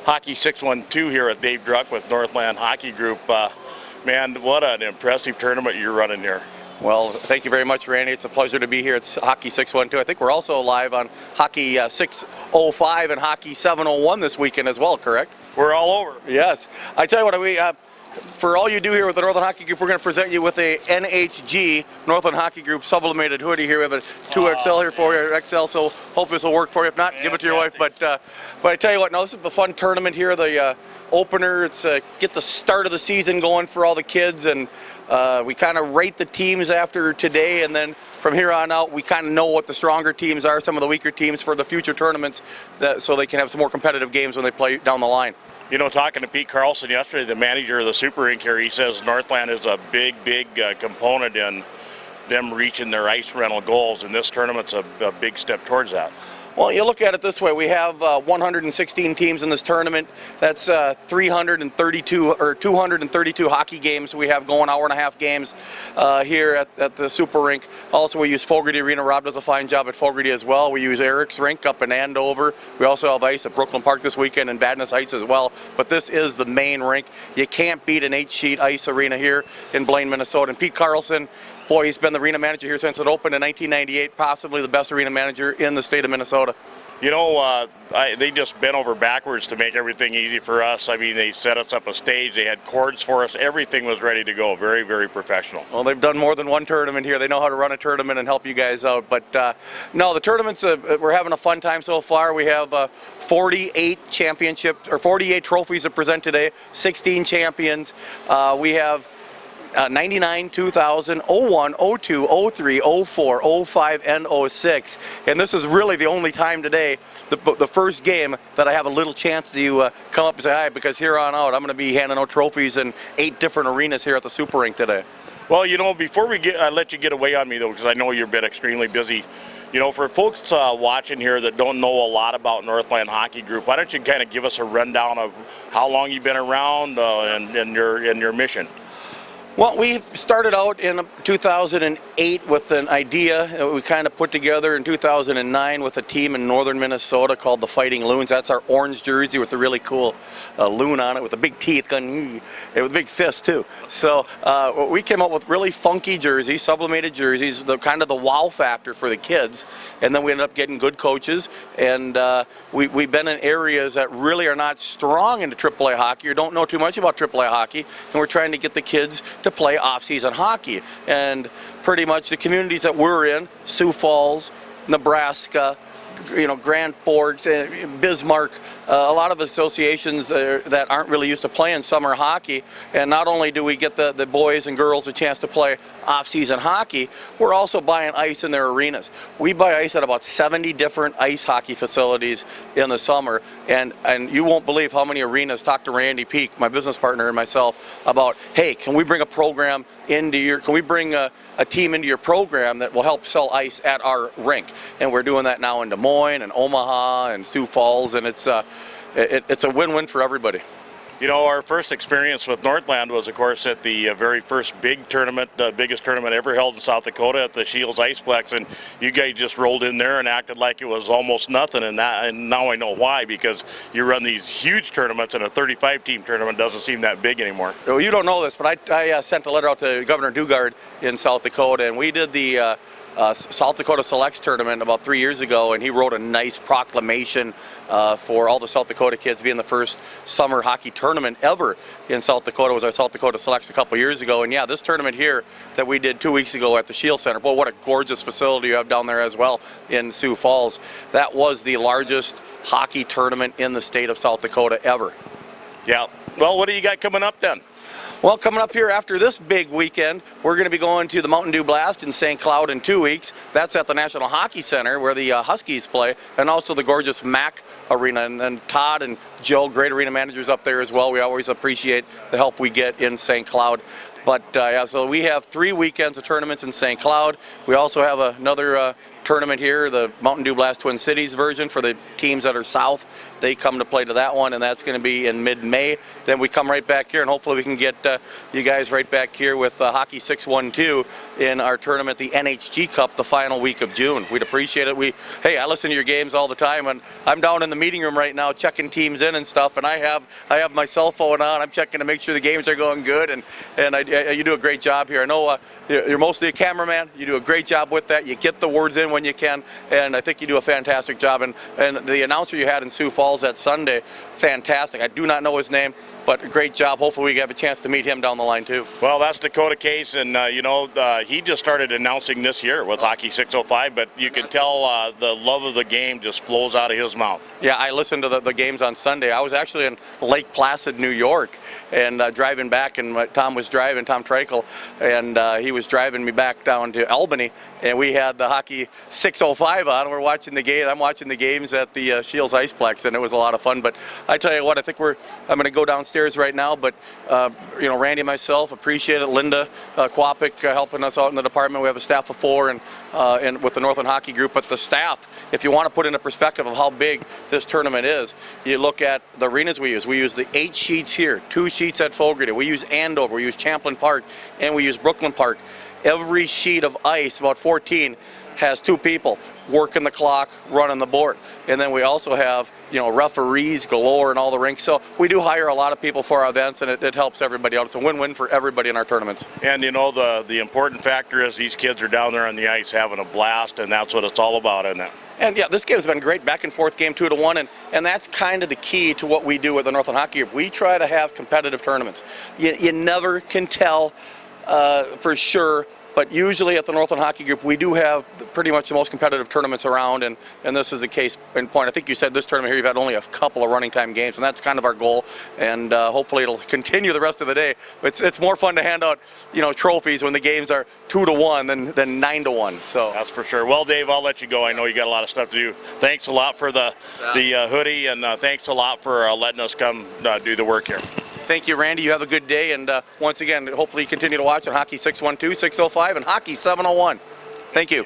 Hockey 612 here at Dave Druk with Northland Hockey Group. Man, what an impressive tournament you're running here. Well, thank you very much, Randy. It's a pleasure to be here. It's Hockey 612. I think we're also live on Hockey 605 and Hockey 701 this weekend as well, correct? We're all over. Yes. I tell you what, for all you do here with the Northland Hockey Group, we're going to present you with a NHG, Northland Hockey Group sublimated hoodie here. We have a 2XL here for you, XL, so hope this will work for you. If not, give it to your wife. But I tell you what, now this is a fun tournament here, the opener. It's get the start of the season going for all the kids, and we kind of rate the teams after today, and then from here on out, we kind of know what the stronger teams are, some of the weaker teams for the future tournaments, so they can have some more competitive games when they play down the line. You know, talking to Pete Carlson yesterday, the manager of the Super Rink here, he says Northland is a big component in them reaching their ice rental goals, and this tournament's a big step towards that. Well, you look at it this way: we have 116 teams in this tournament. That's 332 or 232 hockey games we have going, hour-and-a-half games here at the Super Rink. Also, we use Fogarty Arena. Rob does a fine job at Fogarty as well. We use Eric's Rink up in Andover. We also have ice at Brooklyn Park this weekend and Vadnais Heights as well. But this is the main rink. You can't beat an 8-sheet ice arena here in Blaine, Minnesota. And Pete Carlson, boy, he's been the arena manager here since it opened in 1998, possibly the best arena manager in the state of Minnesota. You know, they just bent over backwards to make everything easy for us. I mean, they set us up a stage, they had cords for us, everything was ready to go. Very, very professional. Well, they've done more than one tournament here. They know how to run a tournament and help you guys out. But no, the tournaments, we're having a fun time so far. We have 48 championships, or 48 trophies to present today, 16 champions. We have 99, 2000, 01, 02, 03, 04, 05, and 06. And this is really the only time today, the first game, that I have a little chance to come up and say hi, because here on out, I'm going to be handing out trophies in 8 different arenas here at the Super Rink today. Well, you know, before we let you get away on me, though, because I know you've been extremely busy, you know, for folks watching here that don't know a lot about Northland Hockey Group, why don't you kind of give us a rundown of how long you've been around and your mission? Well, we started out in 2008 with an idea that we kind of put together in 2009 with a team in northern Minnesota called the Fighting Loons. That's our orange jersey with the really cool loon on it with the big teeth and with a big fist too. So we came up with really funky jerseys, sublimated jerseys, kind of the wow factor for the kids. And then we ended up getting good coaches, and we've been in areas that really are not strong into AAA hockey or don't know too much about AAA hockey, and we're trying to get the kids to play off-season hockey. And pretty much the communities that we're in, Sioux Falls, Nebraska, you know, Grand Forks, Bismarck, a lot of associations that aren't really used to playing summer hockey. And not only do we get the boys and girls a chance to play off-season hockey, we're also buying ice in their arenas. We buy ice at about 70 different ice hockey facilities in the summer, and you won't believe how many arenas talk to Randy Peak, my business partner, and myself about, hey, can we bring a program into your, can we bring a team into your program that will help sell ice at our rink? And we're doing that now in Des Moines and Omaha and Sioux Falls, and it's a win-win for everybody. You know, our first experience with Northland was, of course, at the very first big tournament, biggest tournament ever held in South Dakota at the Shields Iceplex, and you guys just rolled in there and acted like it was almost nothing, and now I know why, because you run these huge tournaments, and a 35-team tournament doesn't seem that big anymore. Well, you don't know this, but I sent a letter out to Governor Dugard in South Dakota, and we did the South Dakota Selects tournament about 3 years ago, and he wrote a nice proclamation for all the South Dakota kids, being the first summer hockey tournament ever in South Dakota. It was our South Dakota Selects a couple years ago, and yeah, this tournament here that we did 2 weeks ago at the Shield Center, boy, what a gorgeous facility you have down there as well in Sioux Falls. That was the largest hockey tournament in the state of South Dakota ever. Yeah, well, what do you got coming up then? Well, coming up here after this big weekend, we're going to be going to the Mountain Dew Blast in St. Cloud in 2 weeks. That's at the National Hockey Center where the Huskies play, and also the gorgeous Mac Arena. And Todd and Joe, great arena managers up there as well. We always appreciate the help we get in St. Cloud. But yeah, so we have 3 weekends of tournaments in St. Cloud. We also have another tournament here, the Mountain Dew Blast Twin Cities version for the teams that are south. They come to play to that one, and that's going to be in mid-May. Then we come right back here, and hopefully we can get you guys right back here with Hockey 612 in our tournament, the NHG Cup, the final week of June. We'd appreciate it. Hey, I listen to your games all the time, and I'm down in the meeting room right now checking teams in and stuff, and I have my cell phone on. I'm checking to make sure the games are going good, and you do a great job here. I know you're mostly a cameraman. You do a great job with that. You get the words in when you can, and I think you do a fantastic job. And the announcer you had in Sioux Falls that Sunday, fantastic. I do not know his name, but great job. Hopefully we have a chance to meet him down the line too. Well, that's Dakota Case, and he just started announcing this year with Hockey 605, but you can tell the love of the game just flows out of his mouth. Yeah, I listened to the games on Sunday. I was actually in Lake Placid, New York, and driving back, and Tom Treichel, and he was driving me back down to Albany, and we had the Hockey 605 on. We're watching the game. I'm watching the games at the Shields Iceplex, and it was a lot of fun. But I tell you what, I think I'm going to go downstairs right now. But Randy and myself appreciate it. Linda Kwapik helping us out in the department. We have a staff of 4, and with the Northland Hockey Group. But the staff, if you want to put into perspective of how big this tournament is, you look at the arenas we use. We use the 8 sheets here, 2 sheets at Fogarty. We use Andover, we use Champlain Park, and we use Brooklyn Park. Every sheet of ice, about 14, has 2 people working the clock, running the board. And then we also have, referees galore in all the rinks. So we do hire a lot of people for our events, and it helps everybody out. It's a win-win for everybody in our tournaments. And the important factor is these kids are down there on the ice having a blast, and that's what it's all about, isn't it? And yeah, this game's been great, back and forth game 2-1, and that's kind of the key to what we do with the Northland Hockey Group. We try to have competitive tournaments. You never can tell for sure, but usually at the Northland Hockey Group, we do have pretty much the most competitive tournaments around, and this is the case in point. I think you said this tournament here, you've had only a couple of running time games, and that's kind of our goal, and hopefully it'll continue the rest of the day. It's more fun to hand out, trophies when the games are 2-1 than 9-1. So that's for sure. Well, Dave, I'll let you go. I know you got a lot of stuff to do. Thanks a lot for the hoodie, and thanks a lot for letting us come do the work here. Thank you, Randy. You have a good day, and once again, hopefully you continue to watch on Hockey 612, 605, and Hockey 701. Thank you.